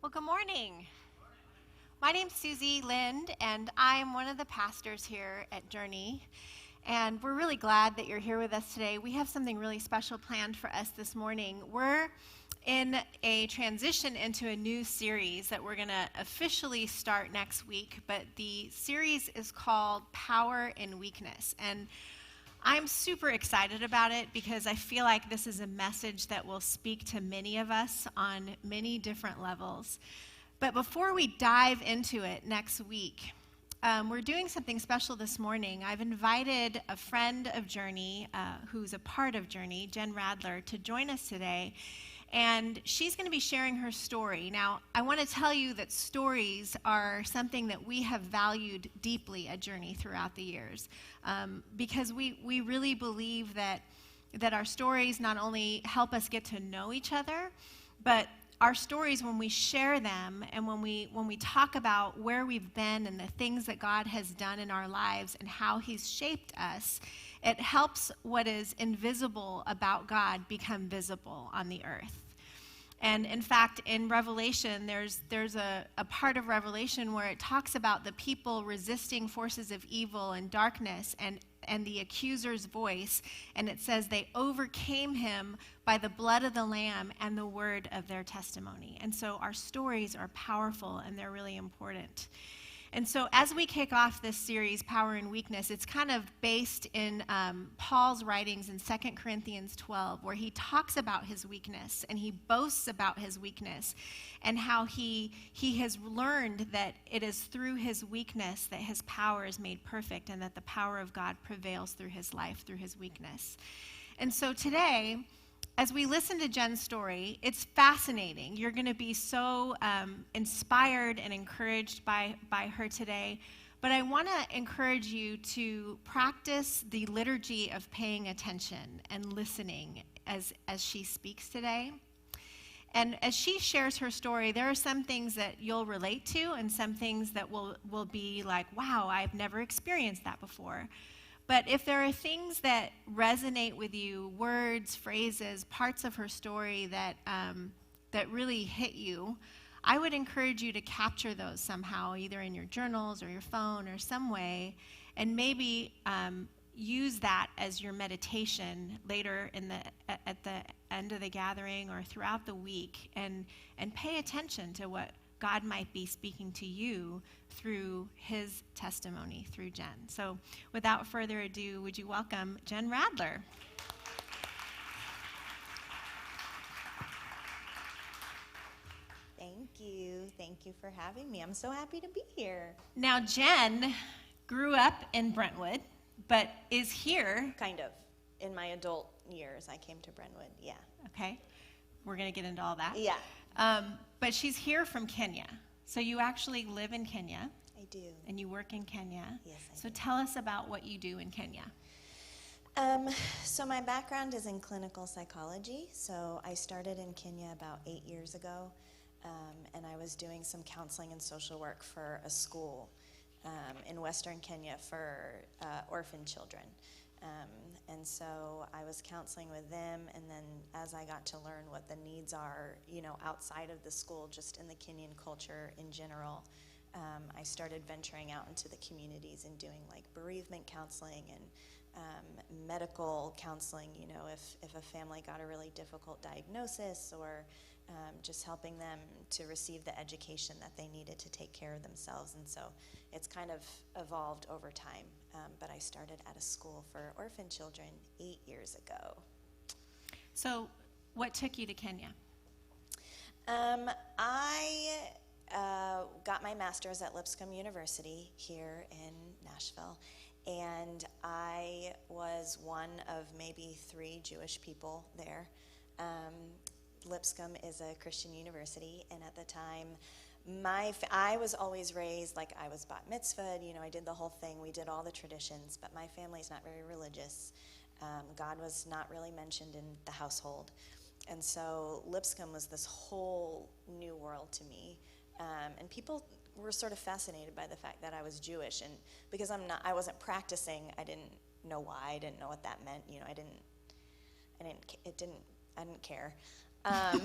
Well, good morning. My name's Suzie Lind, and I'm one of the pastors here at Journey. And we're really glad that you're here with us today. We have something really special planned for us this morning. We're in a transition into a new series that we're going to officially start next week, but the series is called Power in Weakness. And I'm super excited about it because I feel like this is a message that will speak to many of us on many different levels. But before we dive into it next week, we're doing something special this morning. I've invited a friend of Journey, who's a part of Journey, Jen Radler, to join us today. And she's going to be sharing her story. Now, I want to tell you that stories are something that we have valued deeply at Journey throughout the years, because we really believe that our stories not only help us get to know each other, but our stories, when we share them and when we talk about where we've been and the things that God has done in our lives and how he's shaped us, it helps what is invisible about God become visible on the earth. And in fact, in Revelation, there's a part of Revelation where it talks about the people resisting forces of evil and darkness and the accuser's voice, and it says they overcame him by the blood of the Lamb and the word of their testimony. And so our stories are powerful and they're really important. And so as we kick off this series, Power and Weakness, it's kind of based in Paul's writings in 2 Corinthians 12, where he talks about his weakness and he boasts about his weakness and how he has learned that it is through his weakness that his power is made perfect and that the power of God prevails through his life, through his weakness. And so today, as we listen to Jen's story, it's fascinating. You're going to be so inspired and encouraged by her today. But I want to encourage you to practice the liturgy of paying attention and listening as she speaks today. And as she shares her story, there are some things that you'll relate to and some things that will be like, wow, I've never experienced that before. But if there are things that resonate with you, words, phrases, parts of her story that really hit you, I would encourage you to capture those somehow, either in your journals or your phone or some way, and maybe use that as your meditation later at the end of the gathering or throughout the week, and pay attention to what God might be speaking to you through his testimony, through Jen. So without further ado, would you welcome Jen Radler? Thank you. Thank you for having me. I'm so happy to be here. Now, Jen grew up in Brentwood, but is here. Kind of. In my adult years, I came to Brentwood, yeah. Okay. We're going to get into all that. Yeah. But she's here from Kenya. So you actually live in Kenya. I do. And you work in Kenya. Yes, I So do. tell us about what you do in Kenya. So my background is in clinical psychology. So I started in Kenya about 8 years ago, and I was doing some counseling and social work for a school in Western Kenya for orphan children. And so I was counseling with them, and then as I got to learn what the needs are, outside of the school, just in the Kenyan culture in general, I started venturing out into the communities and doing like bereavement counseling and medical counseling, if a family got a really difficult diagnosis, or just helping them to receive the education that they needed to take care of themselves. And so it's kind of evolved over time. But I started at a school for orphan children 8 years ago. So what took you to Kenya? I got my master's at Lipscomb University here in Nashville, and I was one of maybe 3 Jewish people there. Lipscomb is a Christian university, and at the time, I was always raised like I was bat mitzvahed, I did the whole thing. We did all the traditions, but my family's not very religious. God was not really mentioned in the household. And so Lipscomb was this whole new world to me. And people were sort of fascinated by the fact that I was Jewish. And because I wasn't practicing, I didn't know why, I didn't know what that meant. I didn't care. Um,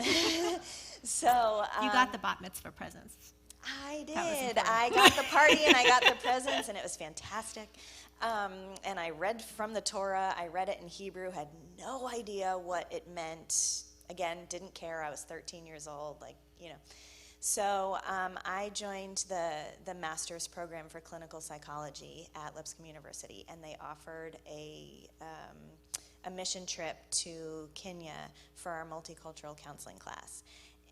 so You got the bat mitzvah presents. I That was did. important. I got the party and I got the presents, and it was fantastic. And I read from the Torah. I read it in Hebrew, had no idea what it meant. Again, didn't care. I was 13 years old, So I joined the master's program for clinical psychology at Lipscomb University, and they offered a mission trip to Kenya for our multicultural counseling class.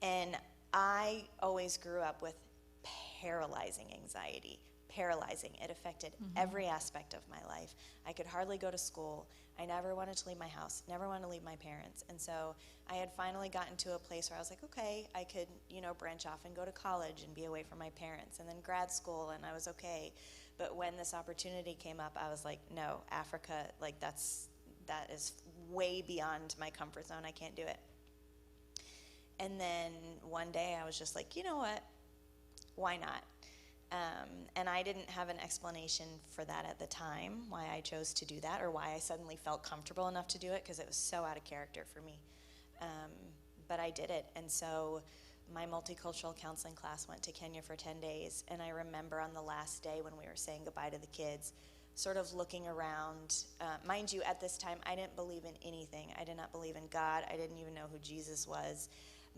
And I always grew up with paralyzing anxiety. Paralyzing. It affected every aspect of my life. I could hardly go to school. I never wanted to leave my house, never wanted to leave my parents. And so I had finally gotten to a place where I was like, okay, I could, branch off and go to college and be away from my parents, and then grad school, and I was okay. But when this opportunity came up, I was like, no, Africa, that is way beyond my comfort zone. I can't do it. And then one day I was just like, you know what? Why not? And I didn't have an explanation for that at the time, why I chose to do that, or why I suddenly felt comfortable enough to do it, because it was so out of character for me. But I did it. And so my multicultural counseling class went to Kenya for 10 days. And I remember on the last day when we were saying goodbye to the kids, sort of looking around. Mind you, at this time, I didn't believe in anything. I did not believe in God. I didn't even know who Jesus was.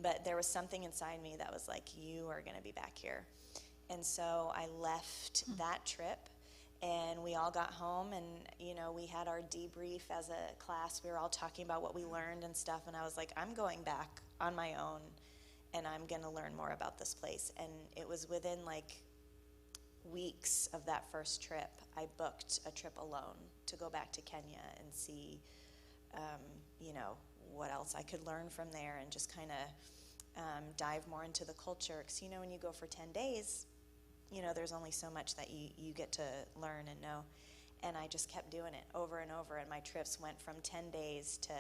But there was something inside me that was like, you are going to be back here. And so I left that trip, and we all got home, and, we had our debrief as a class. We were all talking about what we learned and stuff, and I was like, I'm going back on my own, and I'm going to learn more about this place. And it was within, weeks of that first trip, I booked a trip alone to go back to Kenya and see, what else I could learn from there, and just kind of dive more into the culture. Because, when you go for 10 days, there's only so much that you get to learn and know. And I just kept doing it over and over. And my trips went from 10 days to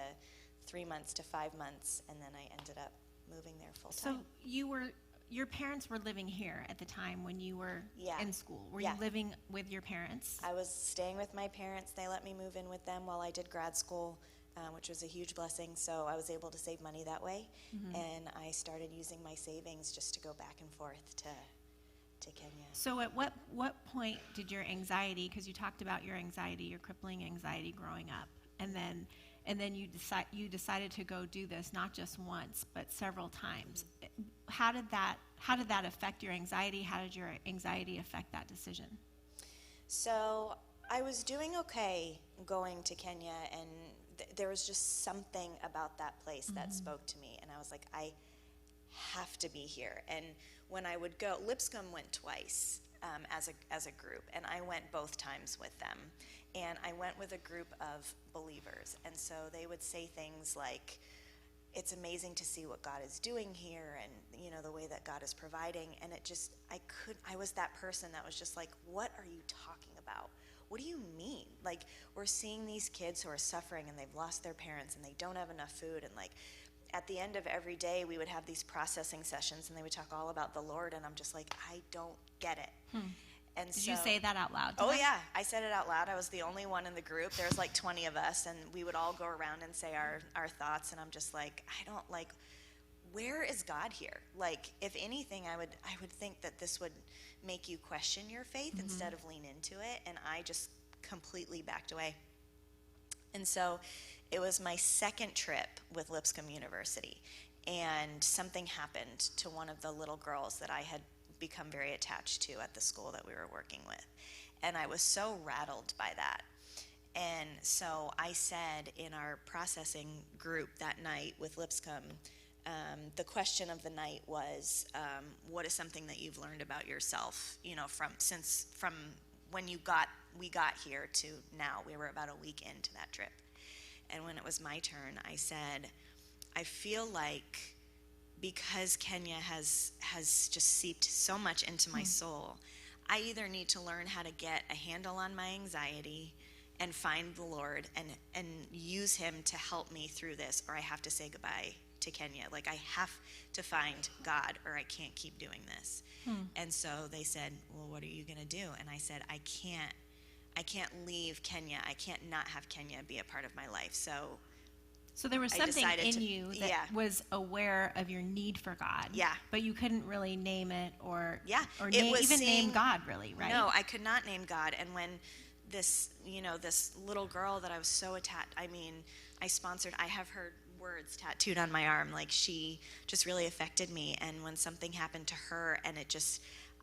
3 months to 5 months. And then I ended up moving there full time. So your parents were living here at the time when you were in school. Were you living with your parents? I was staying with my parents. They let me move in with them while I did grad school, which was a huge blessing. So I was able to save money that way. And I started using my savings just to go back and forth to Kenya. So at what point did your anxiety, because you talked about your anxiety, your crippling anxiety growing up, and then you decided to go do this not just once but several times. How did that affect your anxiety? How did your anxiety affect that decision? So I was doing okay going to Kenya, and there was just something about that place that spoke to me, and I was like, I have to be here. And when I would go, Lipscomb went twice as a group, and I went both times with them. And I went with a group of believers, and so they would say things like, it's amazing to see what God is doing here, and the way that God is providing. And it just, I was that person that was just like, what are you talking about? What do you mean? We're seeing these kids who are suffering, and they've lost their parents, and they don't have enough food, and at the end of every day, we would have these processing sessions, and they would talk all about the Lord, and I'm just like, I don't get it. And Did you say that out loud? Yeah, I said it out loud. I was the only one in the group. There was 20 of us, and we would all go around and say our thoughts, and I'm just like, I don't where is God here? If anything, I would think that this would make you question your faith instead of lean into it, and I just completely backed away. And so it was my second trip with Lipscomb University, and something happened to one of the little girls that I had become very attached to at the school that we were working with. And I was so rattled by that. And so I said in our processing group that night with Lipscomb, the question of the night was, what is something that you've learned about yourself, from when we got here to now? We were about a week into that trip. And when it was my turn, I said, I feel like because Kenya has just seeped so much into my soul, I either need to learn how to get a handle on my anxiety and find the Lord and use him to help me through this, or I have to say goodbye to Kenya. I have to find God, or I can't keep doing this. And so they said, well, what are you going to do? And I said, I can't leave Kenya. I can't not have Kenya be a part of my life. So So there was I something decided in to- you that yeah. was aware of your need for God. Yeah. But you couldn't really name it or Yeah, or it name, was even seeing- name God, really, right? No, I could not name God. And when this, this little girl that I was so attached, I have her words tattooed on my arm. Like, she just really affected me. And when something happened to her, and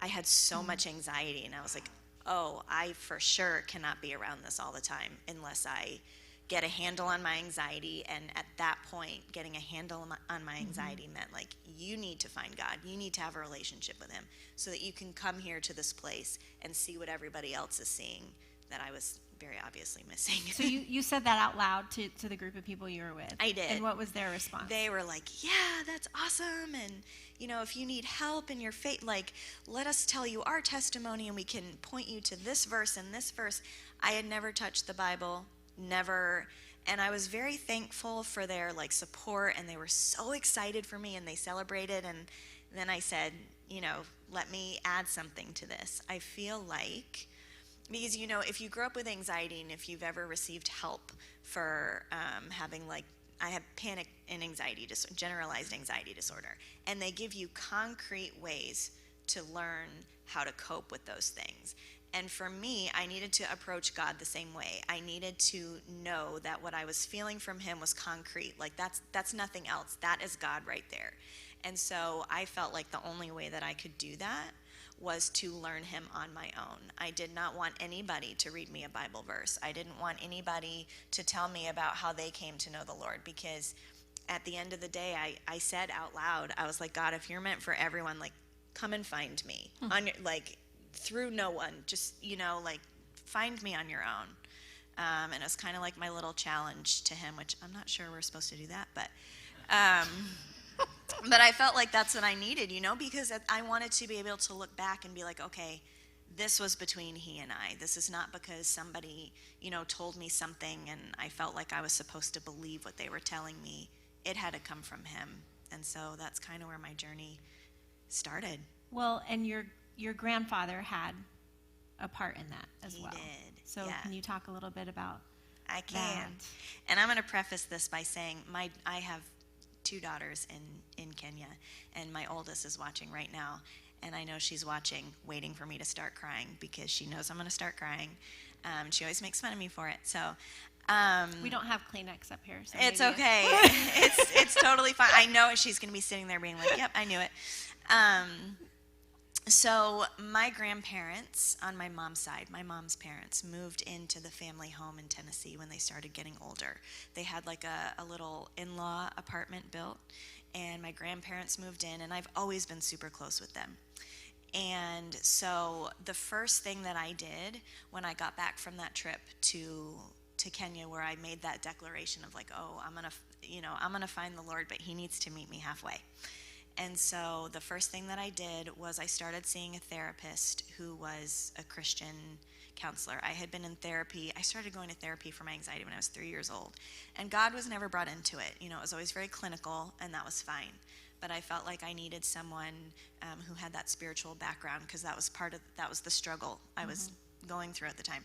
I had so much anxiety, and I was like, oh, I for sure cannot be around this all the time unless I get a handle on my anxiety. And at that point, getting a handle on my anxiety meant, like, you need to find God. You need to have a relationship with him so that you can come here to this place and see what everybody else is seeing that I was very obviously missing. So you said that out loud to the group of people you were with. I did. And what was their response? They were like, yeah, that's awesome. And, if you need help in your faith, like, let us tell you our testimony and we can point you to this verse and this verse. I had never touched the Bible, never. And I was very thankful for their, like, support, and they were so excited for me, and they celebrated. And then I said, let me add something to this. I feel like, because, if you grow up with anxiety, and if you've ever received help for having, like, I have panic and anxiety, generalized anxiety disorder, and they give you concrete ways to learn how to cope with those things. And for me, I needed to approach God the same way. I needed to know that what I was feeling from him was concrete. Like, that's nothing else. That is God right there. And so I felt like the only way that I could do that was to learn him on my own. I did not want anybody to read me a Bible verse. I didn't want anybody to tell me about how they came to know the Lord, because at the end of the day, I said out loud, I was like, God, if you're meant for everyone, like, come and find me on your, like, through no one, just, like, find me on your own. And it was kind of like my little challenge to him, which I'm not sure we're supposed to do that, but but I felt like that's what I needed, because I wanted to be able to look back and be like, okay, this was between he and I. This is not because somebody, told me something and I felt like I was supposed to believe what they were telling me. It had to come from him. And so that's kind of where my journey started. Well, and your grandfather had a part in that as well. He did. So yeah. Can you talk a little bit about I can. that? And I'm going to preface this by saying I have 2 daughters in Kenya, and my oldest is watching right now, and I know she's watching, waiting for me to start crying, because she knows I'm going to start crying. She always makes fun of me for it. So We don't have Kleenex up here. So it's maybe okay. It's totally fine. I know she's going to be sitting there being like, yep, I knew it. So my grandparents on my mom's side, my mom's parents, moved into the family home in Tennessee when they started getting older. They had like a little in-law apartment built, and my grandparents moved in, and I've always been super close with them. And so the first thing that I did when I got back from that trip to Kenya, where I made that declaration of like, oh, I'm gonna find the Lord, but he needs to meet me halfway. And so the first thing that I did was I started seeing a therapist who was a Christian counselor. I had been in therapy. I started going to therapy for my anxiety when I was 3 years old. And God was never brought into it. It was always very clinical, and that was fine. But I felt like I needed someone who had that spiritual background, because that was the struggle I was going through at the time.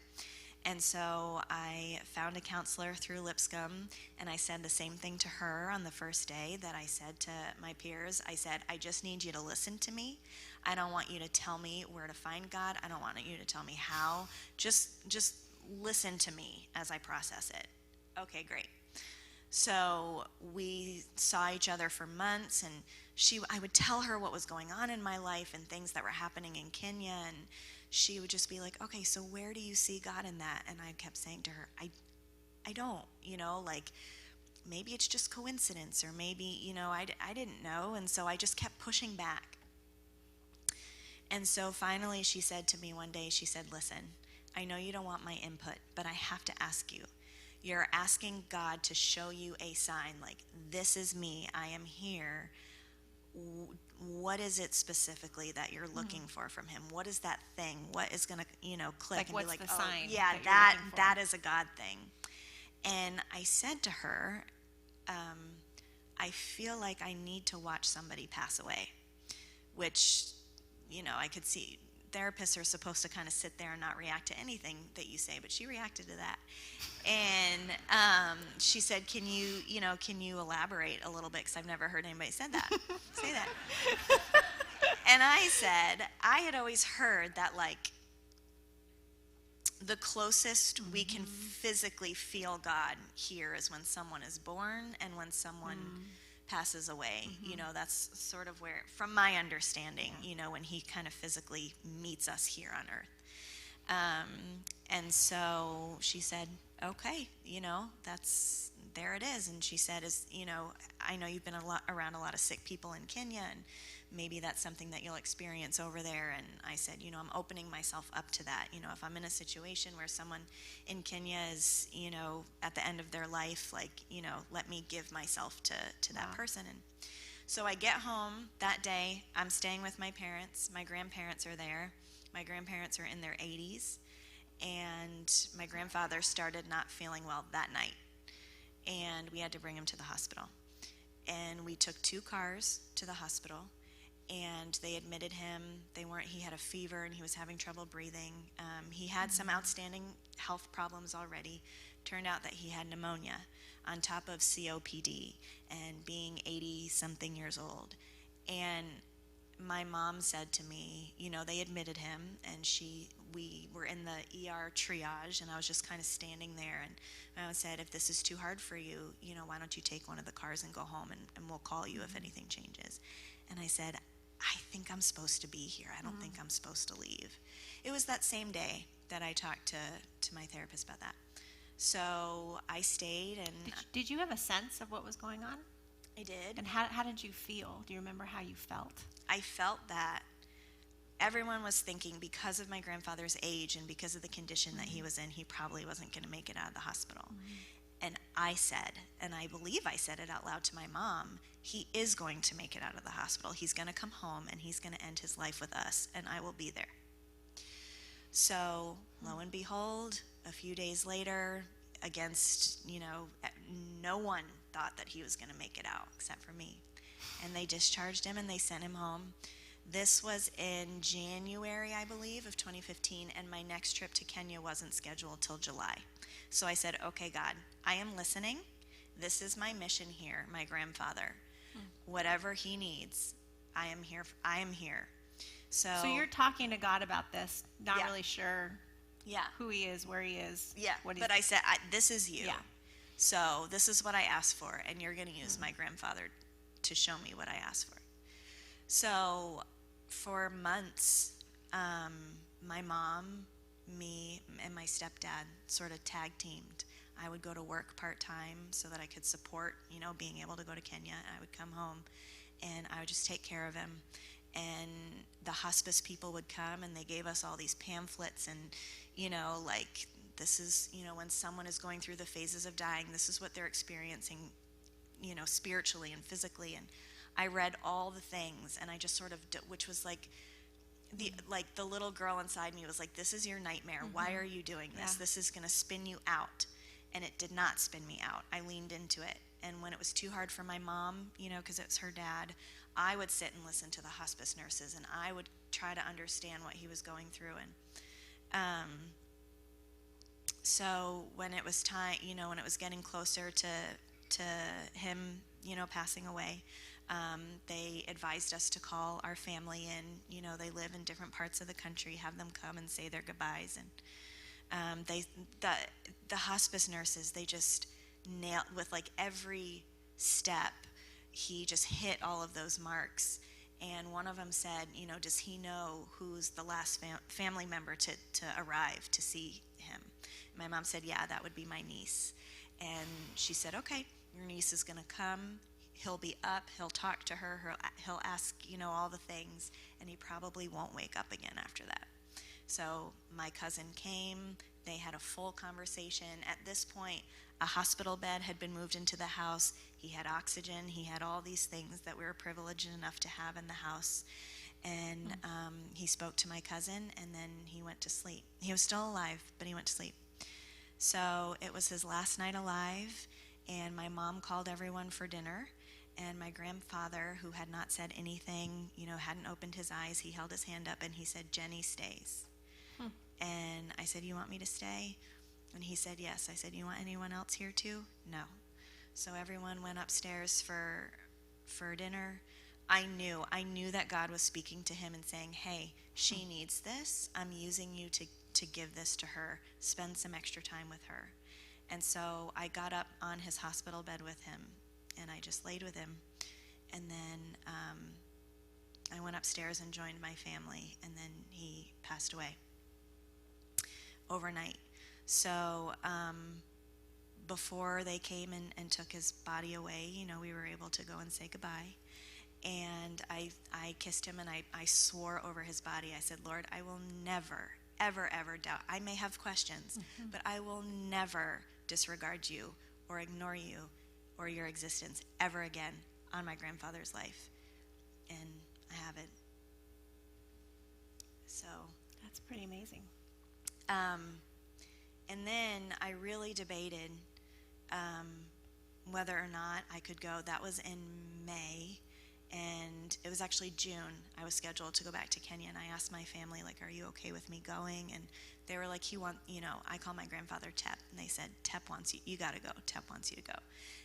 And so I found a counselor through Lipscomb, and I said the same thing to her on the first day that I said to my peers. I said, I just need you to listen to me. I don't want you to tell me where to find God. I don't want you to tell me how. Just listen to me as I process it. Okay, great. So we saw each other for months, and I would tell her what was going on in my life and things that were happening in Kenya, and she would just be like, okay, so where do you see God in that? And I kept saying to her, I don't, like, maybe it's just coincidence, or maybe, I didn't know. And so I just kept pushing back. And so finally she said to me one day, she said, listen, I know you don't want my input, but I have to ask you. You're asking God to show you a sign, like, this is me, I am here. What is it specifically that you're looking for from him? What is that thing? What is going to, click Like, and what's be like, the oh, sign yeah, that you're looking for? that is a God thing. And I said to her, I feel like I need to watch somebody pass away, which, I could see therapists are supposed to kind of sit there and not react to anything that you say, but she reacted to that. And she said, can you elaborate a little bit? Because I've never heard anybody say that. And I said, I had always heard that, like, the closest we can physically feel God here is when someone is born and when someone passes away. That's sort of where, from my understanding, when he kind of physically meets us here on earth. And so she said, okay, there it is. And she said, I know you've been around a lot of sick people in Kenya, and maybe that's something that you'll experience over there. And I said, I'm opening myself up to that. If I'm in a situation where someone in Kenya is, at the end of their life, like, let me give myself to that person. And so I get home that day. I'm staying with my parents. My grandparents are there. My grandparents are in their 80s. And my grandfather started not feeling well that night. And we had to bring him to the hospital. And we took 2 cars to the hospital. And they admitted him. He had a fever and he was having trouble breathing. He had some outstanding health problems already. Turned out that he had pneumonia on top of COPD and being 80-something years old. And my mom said to me, they admitted him, and we were in the ER triage, and I was just kind of standing there, and my mom said, if this is too hard for you, why don't you take one of the cars and go home, and we'll call you if anything changes. And I said, I think I'm supposed to be here. I don't think I'm supposed to leave. It was that same day that I talked to my therapist about that. So I stayed. And Did you have a sense of what was going on? I did. And how did you feel? Do you remember how you felt? I felt that everyone was thinking, because of my grandfather's age and because of the condition that he was in, he probably wasn't going to make it out of the hospital. And I said, and I believe I said it out loud to my mom, he is going to make it out of the hospital. He's going to come home and he's going to end his life with us, and I will be there. So lo and behold, a few days later, against, no one thought that he was going to make it out except for me. And they discharged him and they sent him home. This was in January, I believe, of 2015, and my next trip to Kenya wasn't scheduled till July. So I said, okay, God, I am listening. This is my mission here, my grandfather. Whatever he needs, I am here. So you're talking to God about this, not really sure Yeah. who he is, where he is. Yeah, but I said, this is you. Yeah. So this is what I asked for, and you're going to use my grandfather to show me what I asked for. So for months, my mom, me, and my stepdad sort of tag teamed. I would go to work part-time so that I could support, being able to go to Kenya. I would come home, and I would just take care of him. And the hospice people would come, and they gave us all these pamphlets, and, like, this is, when someone is going through the phases of dying, this is what they're experiencing, spiritually and physically. And I read all the things, and I just sort of, which was like, the little girl inside me was like, this is your nightmare. Why are you doing this? Yeah. This is going to spin you out. And it did not spin me out. I leaned into it. And when it was too hard for my mom, because it was her dad, I would sit and listen to the hospice nurses, and I would try to understand what he was going through. And so when it was time, when it was getting closer to him, passing away, they advised us to call our family in. They live in different parts of the country, have them come and say their goodbyes. And the hospice nurses, they just nailed, with like every step, he just hit all of those marks. And one of them said, does he know who's the last family member to arrive to see him? My mom said, yeah, that would be my niece. And she said, okay, your niece is going to come. He'll be up. He'll talk to her. He'll ask, all the things. And he probably won't wake up again after that. So my cousin came. They had a full conversation. At this point, a hospital bed had been moved into the house. He had oxygen. He had all these things that we were privileged enough to have in the house. And he spoke to my cousin, and then he went to sleep. He was still alive, but he went to sleep. So it was his last night alive, and my mom called everyone for dinner. And my grandfather, who had not said anything, hadn't opened his eyes, he held his hand up and he said, "Jenny stays." And I said, "You want me to stay?" And he said, "Yes." I said, "You want anyone else here too?" No. So everyone went upstairs for dinner. I knew that God was speaking to him and saying, "Hey, she needs this. I'm using you to give this to her. Spend some extra time with her." And so I got up on his hospital bed with him, and I just laid with him. And then I went upstairs and joined my family, and then he passed away overnight. So before they came and took his body away, we were able to go and say goodbye. And I kissed him, and I swore over his body. I said, "Lord, I will never, ever, ever doubt. I may have questions, but I will never disregard you or ignore you or your existence ever again on my grandfather's life." And I have it. So That's pretty amazing. And then I really debated whether or not I could go. That was in May, and it was actually June. I was scheduled to go back to Kenya, and I asked my family, like, "Are you okay with me going?" And they were like, I call my grandfather Tep, and they said, "Tep wants you, you gotta go. Tep wants you to go."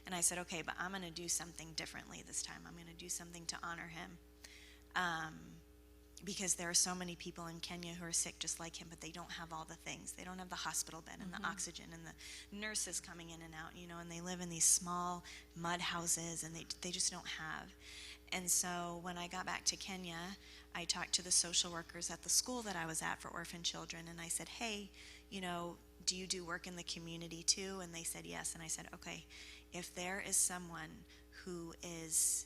And I said, "Okay, but I'm gonna do something differently this time. I'm gonna do something to honor him." Because there are so many people in Kenya who are sick just like him, but they don't have all the things. They don't have the hospital bed and the oxygen and the nurses coming in and out, and they live in these small mud houses, and they just don't have. And so when I got back to Kenya, I talked to the social workers at the school that I was at for orphan children, and I said, "Hey, do you do work in the community too?" And they said yes. And I said, "Okay, if there is someone who is,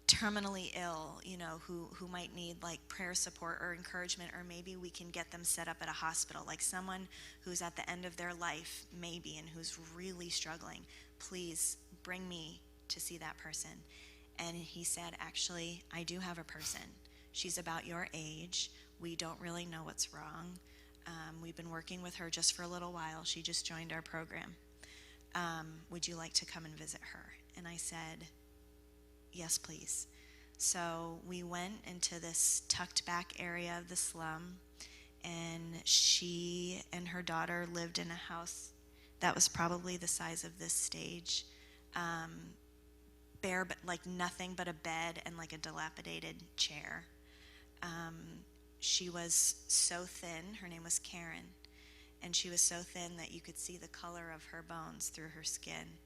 terminally ill, who might need like prayer support or encouragement, or maybe we can get them set up at a hospital, like someone who's at the end of their life maybe and who's really struggling, please bring me to see that person." And he said, "Actually, I do have a person. She's about your age. We don't really know what's wrong. We've been working with her just for a little while. She just joined our program. Would you like to come and visit her?" And I said, "Yes, please." So we went into this tucked back area of the slum, and she and her daughter lived in a house that was probably the size of this stage, bare, but like nothing but a bed and like a dilapidated chair. She was so thin. Her name was Karen, and she was so thin that you could see the color of her bones through her skin.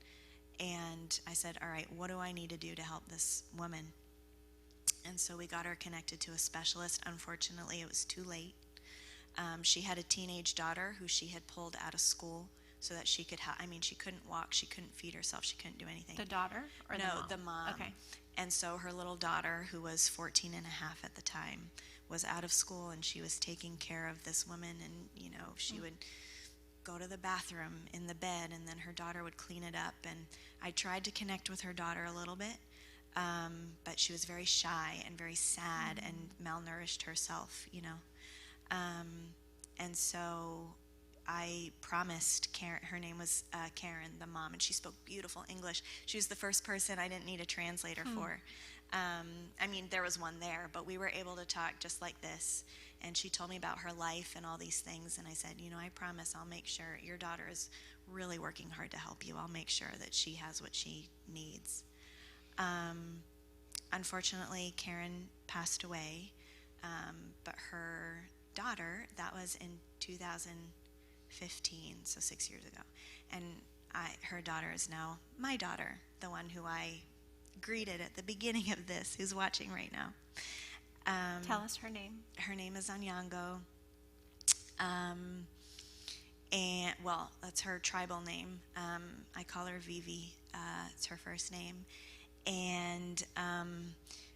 And I said, "All right, what do I need to do to help this woman?" And so we got her connected to a specialist. Unfortunately, it was too late. She had a teenage daughter who she had pulled out of school so that she could she couldn't walk, she couldn't feed herself, she couldn't do anything. The daughter or the mom? No, the mom. Okay. And so her little daughter, who was 14 and a half at the time, was out of school, and she was taking care of this woman, and she would go to the bathroom in the bed, and then her daughter would clean it up. And I tried to connect with her daughter a little bit, but she was very shy and very sad and malnourished herself, and so I promised Karen, her name was Karen, the mom, and she spoke beautiful English. She was the first person I didn't need a translator for. There was one there, but we were able to talk just like this. And she told me about her life and all these things. And I said, "I promise I'll make sure your daughter is really working hard to help you. I'll make sure that she has what she needs." Unfortunately, Karen passed away. But her daughter, that was in 2015, so 6 years ago. And her daughter is now my daughter, the one who I greeted at the beginning of this, who's watching right now. Tell us her name. Her name is Anyango. And, that's her tribal name. I call her Vivi. It's her first name. And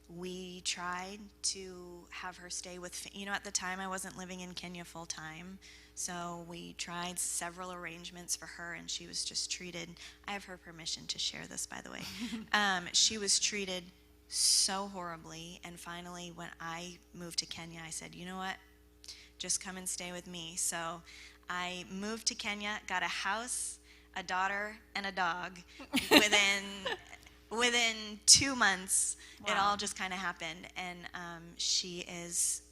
we tried to have her stay with, at the time I wasn't living in Kenya full time. So we tried several arrangements for her, and she was just treated, I have her permission to share this, by the way. She was treated so horribly, and finally when I moved to Kenya, I said, "You know what, just come and stay with me." So I moved to Kenya, got a house, a daughter, and a dog within 2 months. Wow. It all just kind of happened, and she is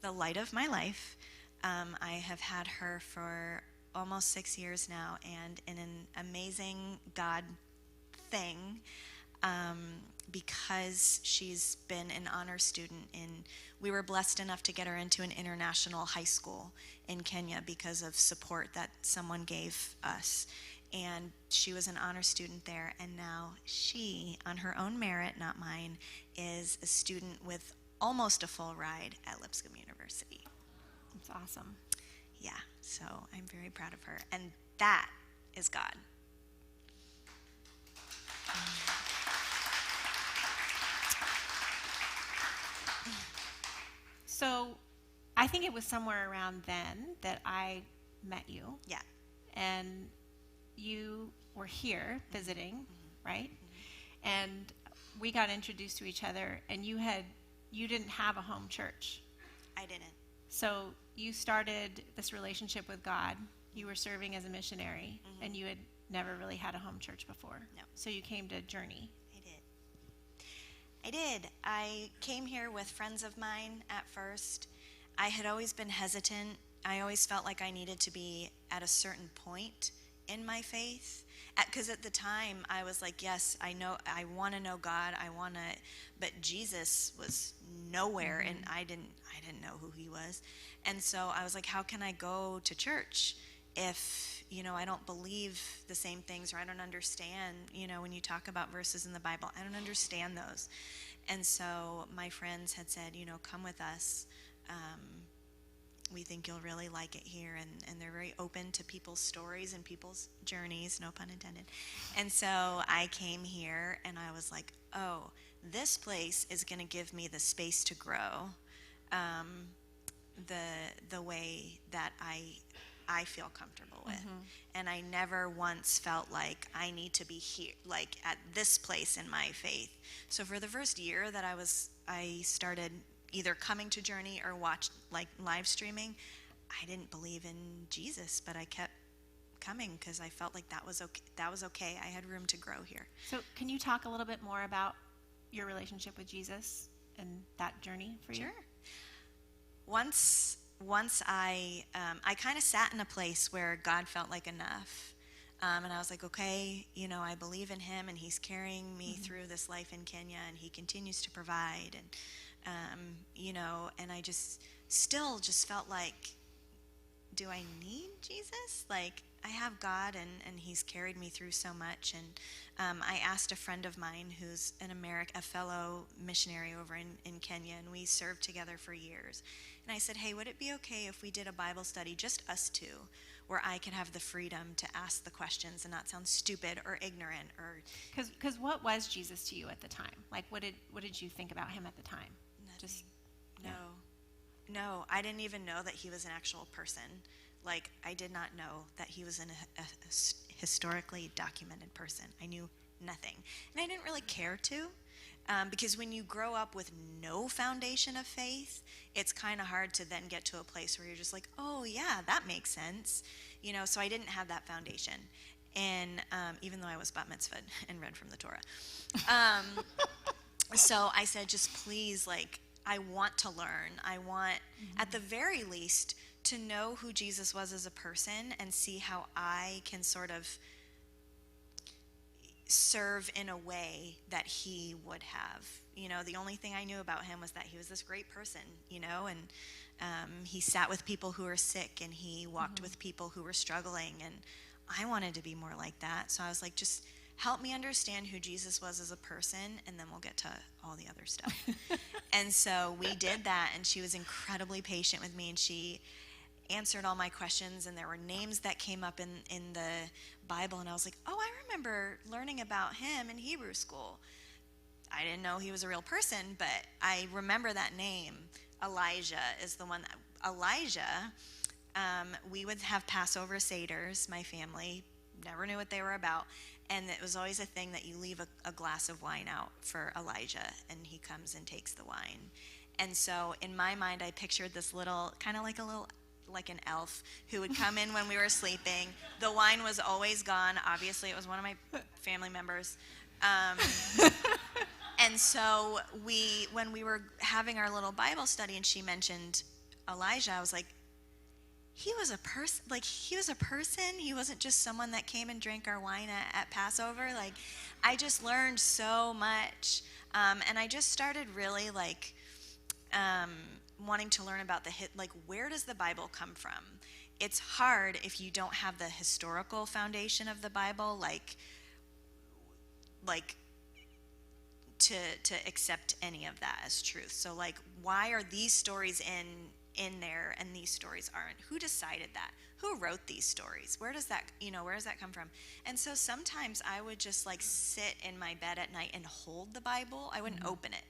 the light of my life. I have had her for almost 6 years now, and in an amazing God thing, because she's been an honor student we were blessed enough to get her into an international high school in Kenya because of support that someone gave us. And she was an honor student there, and now she, on her own merit, not mine, is a student with almost a full ride at Lipscomb University. That's awesome. Yeah, so I'm very proud of her, and that is God. So I think it was somewhere around then that I met you. Yeah. And you were here visiting, mm-hmm. right? Mm-hmm. And we got introduced to each other, and you didn't have a home church. I didn't. So you started this relationship with God. You were serving as a missionary, mm-hmm. and you had never really had a home church before. No. So you came to Journey. I did. I came here with friends of mine at first. I had always been hesitant. I always felt like I needed to be at a certain point in my faith. Because at the time, I was like, yes, I want to know God. But Jesus was nowhere, mm-hmm. and I didn't know who he was. And so I was like, how can I go to church if, I don't believe the same things, or I don't understand, when you talk about verses in the Bible, I don't understand those. And so my friends had said, come with us. We think you'll really like it here. And they're very open to people's stories and people's journeys, no pun intended. And so I came here, and I was like, oh, this place is going to give me the space to grow the way that I feel comfortable with. Mm-hmm. And I never once felt like I need to be here, like at this place in my faith. So for the first year that I started either coming to Journey or watched like live streaming, I didn't believe in Jesus, but I kept coming because I felt like that was okay. I had room to grow here. So can you talk a little bit more about your relationship with Jesus and that journey for you? Sure. Once I kind of sat in a place where God felt like enough. And I was like, okay, I believe in him, and he's carrying me mm-hmm. through this life in Kenya, and he continues to provide. And, and I still felt like, do I need Jesus? Like, I have God, and he's carried me through so much. And I asked a friend of mine who's a fellow missionary over in Kenya, and we served together for years. And I said, hey, would it be okay if we did a Bible study, just us two, where I could have the freedom to ask the questions and not sound stupid or ignorant? Or Because what was Jesus to you at the time? Like, what did you think about him at the time? Nothing. No, I didn't even know that he was an actual person. Like, I did not know that he was a historically documented person. I knew nothing. And I didn't really care to, because when you grow up with no foundation of faith, it's kind of hard to then get to a place where you're just like, oh, yeah, that makes sense. So I didn't have that foundation. And even though I was bat mitzvahed and read from the Torah. So I said, just please, like, I want to learn. I want, mm-hmm. at the very least, to know who Jesus was as a person and see how I can sort of serve in a way that he would have. The only thing I knew about him was that he was this great person, and he sat with people who were sick, and he walked mm-hmm. with people who were struggling, and I wanted to be more like that. So I was like, just help me understand who Jesus was as a person, and then we'll get to all the other stuff. And so we did that, and she was incredibly patient with me, and she answered all my questions, and there were names that came up in the Bible, and I was like, oh, I remember learning about him in Hebrew school. I didn't know he was a real person, but I remember that name. Elijah is the one Elijah, we would have Passover Seders, my family, never knew what they were about, and it was always a thing that you leave a glass of wine out for Elijah, and he comes and takes the wine. And so in my mind, I pictured this little, kind of like a little like an elf who would come in when we were sleeping. The wine was always gone. Obviously, it was one of my family members. And so when we were having our little Bible study and she mentioned Elijah, I was like, he was a person. Like, he was a person. He wasn't just someone that came and drank our wine at Passover. Like, I just learned so much. And I just started really, like, wanting to learn about where does the Bible come from? It's hard if you don't have the historical foundation of the Bible, like to accept any of that as truth. So, like, why are these stories in there and these stories aren't? Who decided that? Who wrote these stories? Where does that come from? And so sometimes I would just like sit in my bed at night and hold the Bible. I wouldn't open it.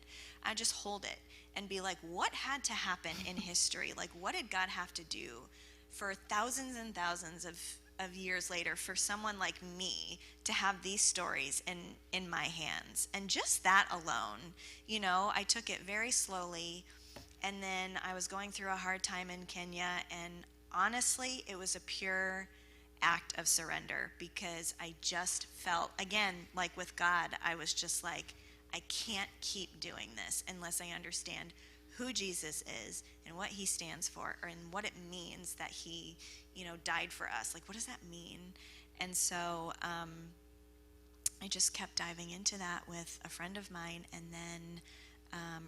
I'd just hold it and be like, what had to happen in history? Like, what did God have to do for thousands and thousands of years later for someone like me to have these stories in my hands? And just that alone, I took it very slowly. And then I was going through a hard time in Kenya, and honestly, it was a pure act of surrender, because I just felt, again, like with God, I was just like, I can't keep doing this unless I understand who Jesus is and what he stands for, and what it means that he, died for us. Like, what does that mean? And so I just kept diving into that with a friend of mine, and then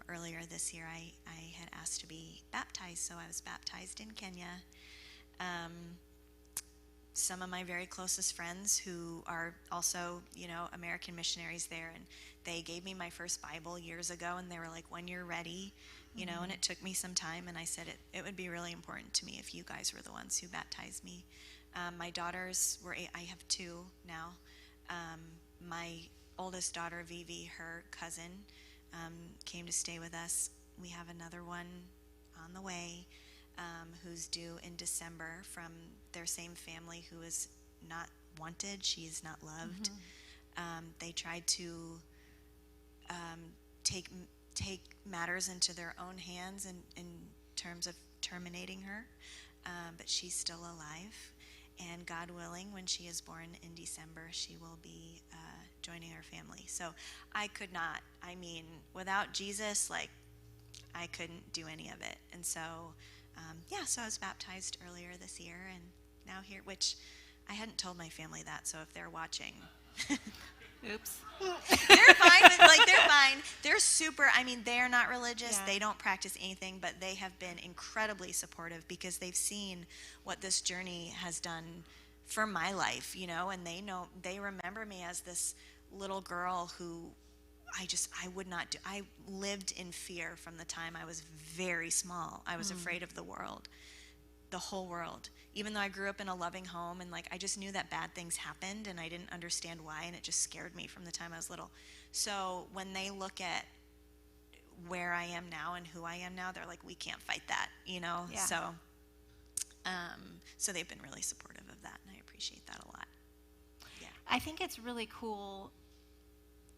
earlier this year, I had asked to be baptized, so I was baptized in Kenya. Some of my very closest friends who are also, American missionaries there, and they gave me my first Bible years ago, and they were like, when you're ready, and it took me some time, and I said it would be really important to me if you guys were the ones who baptized me. My daughters I have two now. My oldest daughter, Vivi, her cousin, came to stay with us. We have another one on the way who's due in December from their same family who is not wanted. She is not loved. They tried to take matters into their own hands in terms of terminating her, but she's still alive. And God willing, when she is born in December, she will be joining our family. So I could not, without Jesus, like, I couldn't do any of it. And so, so I was baptized earlier this year, and now here, which I hadn't told my family that, so if they're watching. Oops. They're fine. They're fine. They're super, they're not religious. Yeah. They don't practice anything, but they have been incredibly supportive because they've seen what this journey has done for my life, and they remember me as this little girl who I would not do. I lived in fear from the time I was very small. I was afraid of the world, the whole world. Even though I grew up in a loving home, and I just knew that bad things happened, and I didn't understand why, and it just scared me from the time I was little. So when they look at where I am now and who I am now, they're like, we can't fight that, Yeah. So they've been really supportive of that, and I appreciate that a lot. Yeah. I think it's really cool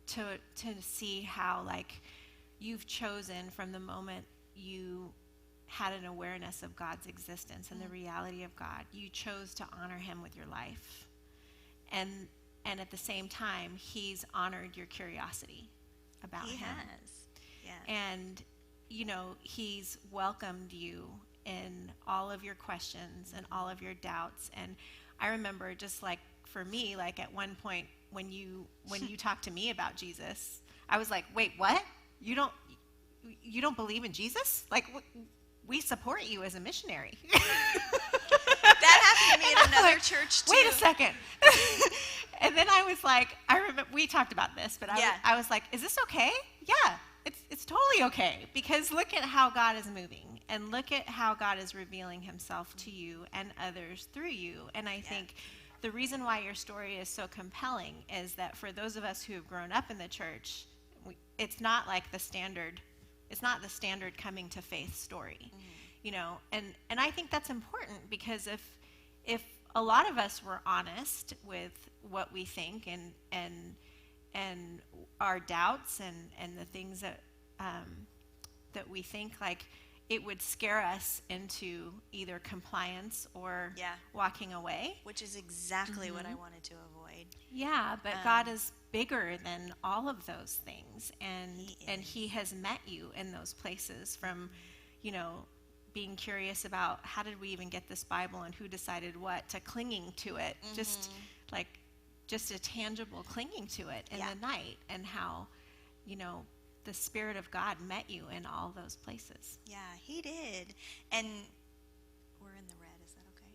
to see how, you've chosen from the moment you had an awareness of God's existence and the reality of God, you chose to honor him with your life. And at the same time, he's honored your curiosity about him. He has. Yeah. And, he's welcomed you in all of your questions and all of your doubts. And I remember, just for me, at one point when you talked to me about Jesus, I was like, wait, what? You don't believe in Jesus? We support you as a missionary. That happened to me in another church too. Wait a second. And then I was like, I remember we talked about this, but I was like, is this okay? Yeah, it's totally okay, because look at how God is moving, and look at how God is revealing himself to you and others through you. And I think the reason why your story is so compelling is that for those of us who have grown up in the church, it's not like the standard. It's not the standard coming to faith story, and I think that's important, because if a lot of us were honest with what we think and our doubts and the things that we think, it would scare us into either compliance or Yeah. walking away. Which is exactly what I wanted to avoid. Yeah, but God is bigger than all of those things, and He has met you in those places, from, you know, being curious about how did we even get this Bible and who decided what, to clinging to it, just a tangible clinging to it in Yeah. the night, and how, you know, the Spirit of God met you in all those places. Yeah, He did. And we're in the red, is that okay?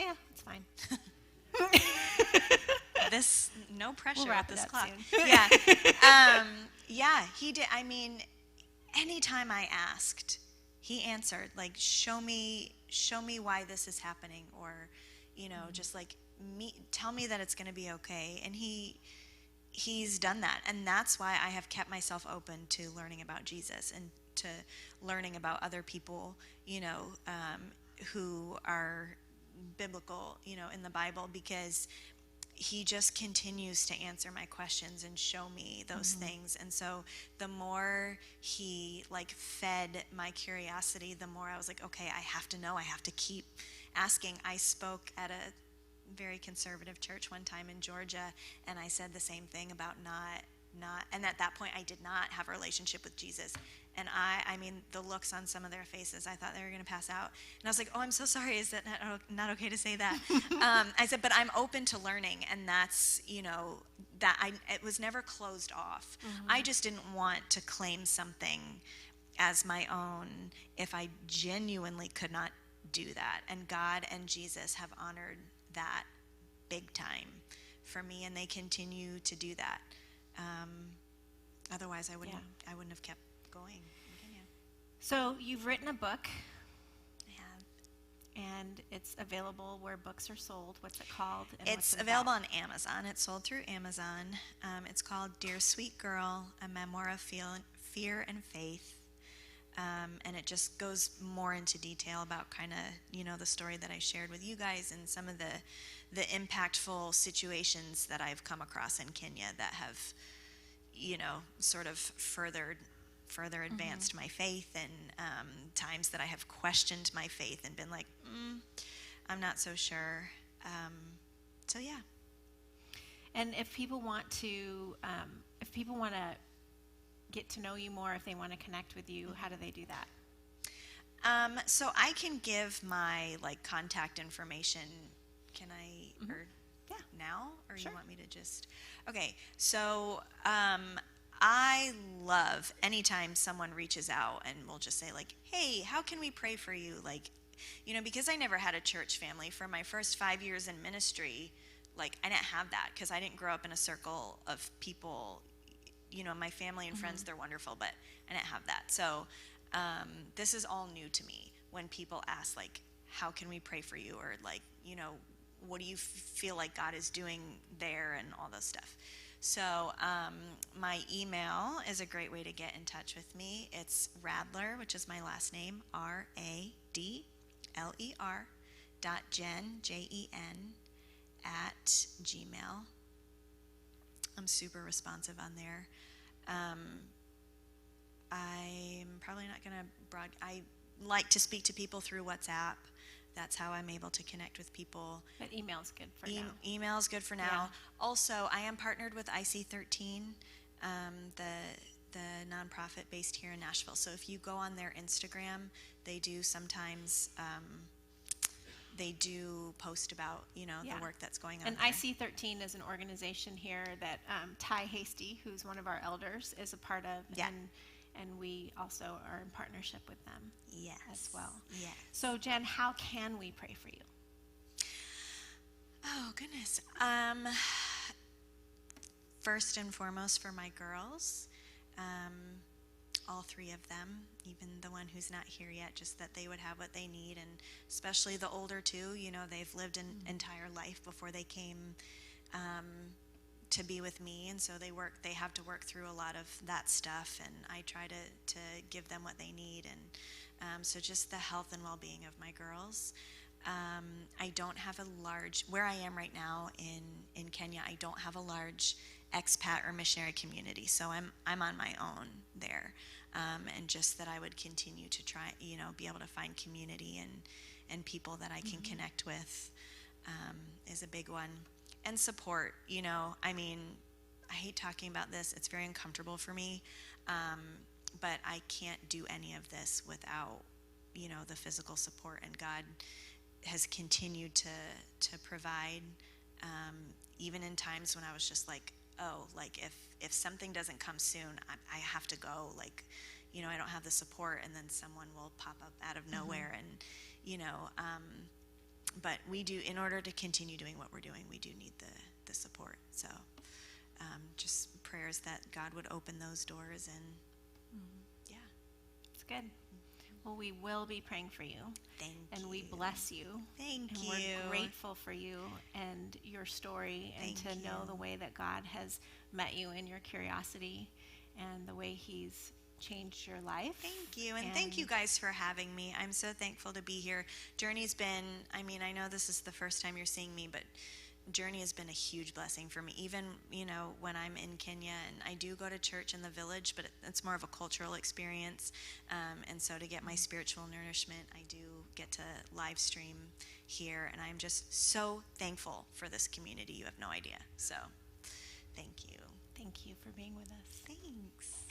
Yeah, it's fine. This, no pressure We'll wrap with it this up clock. soon. Yeah. Yeah, He did. I mean, anytime I asked, He answered, like, show me why this is happening, or, you know, just like, tell me that it's going to be okay. And He's done that, and that's why I have kept myself open to learning about Jesus and to learning about other people, you know, who are biblical, you know, in the Bible, because He just continues to answer my questions and show me those things. And so the more He like fed my curiosity, the more I was like, okay, I have to know, I have to keep asking. I spoke at a very conservative church one time in Georgia, and I said the same thing about not, and at that point I did not have a relationship with Jesus. And I mean, the looks on some of their faces, I thought they were going to pass out. And I was like, oh, I'm so sorry. Is that not okay to say that? I said, but I'm open to learning. And that's, you know, it was never closed off. I just didn't want to claim something as my own if I genuinely could not do that. And God and Jesus have honored that big time for me, and they continue to do that. Otherwise, I wouldn't have kept going. So you've written a book, I have. and it's available where books are sold. What's it called? And It's what's it available about? on Amazon. It's sold through Amazon. It's called Dear Sweet Girl, a memoir of fear and faith. And it just goes more into detail about kind of, you know, the story that I shared with you guys, and some of the impactful situations that I've come across in Kenya that have, you know, sort of further advanced my faith, and times that I have questioned my faith and been like, I'm not so sure. So yeah. And if people want to get to know you more, if they want to connect with you, how do they do that? So I can give my like contact information. Can I, or Yeah. now, or Sure. you want me to just? Okay. So I love anytime someone reaches out and will just say like, hey, how can we pray for you? Like, you know, because I never had a church family for my first 5 years in ministry. Like, I didn't have that because I didn't grow up in a circle of people. You know, my family and friends, they're wonderful, but I didn't have that. So this is all new to me when people ask, like, how can we pray for you? Or, like, you know, what do you feel like God is doing there, and all this stuff. So my email is a great way to get in touch with me. It's Radler, which is my last name, RADLER .Jen, JEN, @gmail. I'm super responsive on there. I'm probably not going to I like to speak to people through WhatsApp. That's how I'm able to connect with people. But email's good for now. Email's good for now. Yeah. Also, I am partnered with IC13, the nonprofit based here in Nashville. So if you go on their Instagram, they do sometimes they do post about, you know, Yeah. the work that's going on And there. IC13 is an organization here that Ty Hasty, who's one of our elders, is a part of. Yeah. And we also are in partnership with them Yes. as well. Yes. So Jen, how can we pray for you? Oh, goodness. First and foremost for my girls, all three of them, even the one who's not here yet, just that they would have what they need, and especially the older two, you know, they've lived an entire life before they came to be with me, and so they have to work through a lot of that stuff, and I try to give them what they need, and so just the health and well-being of my girls. I don't have where I am right now in Kenya, I don't have a large expat or missionary community, so I'm on my own there. And just that I would continue to try, be able to find community and people that I can connect with is a big one. And support, I mean, I hate talking about this. It's very uncomfortable for me, but I can't do any of this without, the physical support. And God has continued to provide, even in times when I was just like, oh, like if something doesn't come soon, I have to go. Like, I don't have the support, and then someone will pop up out of nowhere, and but we do, in order to continue doing what we're doing, we do need the support. So just prayers that God would open those doors, and yeah. It's good. Well, we will be praying for you. Thank and you. we bless you. Thank and you. We're grateful for you and your story, and Thank to know you. the way that God has met you in your curiosity and the way he's changed your life. Thank you. And thank you guys for having me. I'm so thankful to be here. Journey's been, I mean, I know this is the first time you're seeing me, but Journey has been a huge blessing for me. Even, when I'm in Kenya, and I do go to church in the village, but it's more of a cultural experience. And so to get my spiritual nourishment, I do get to live stream here. And I'm just so thankful for this community. You have no idea. So thank you. Thank you for being with us. Thanks.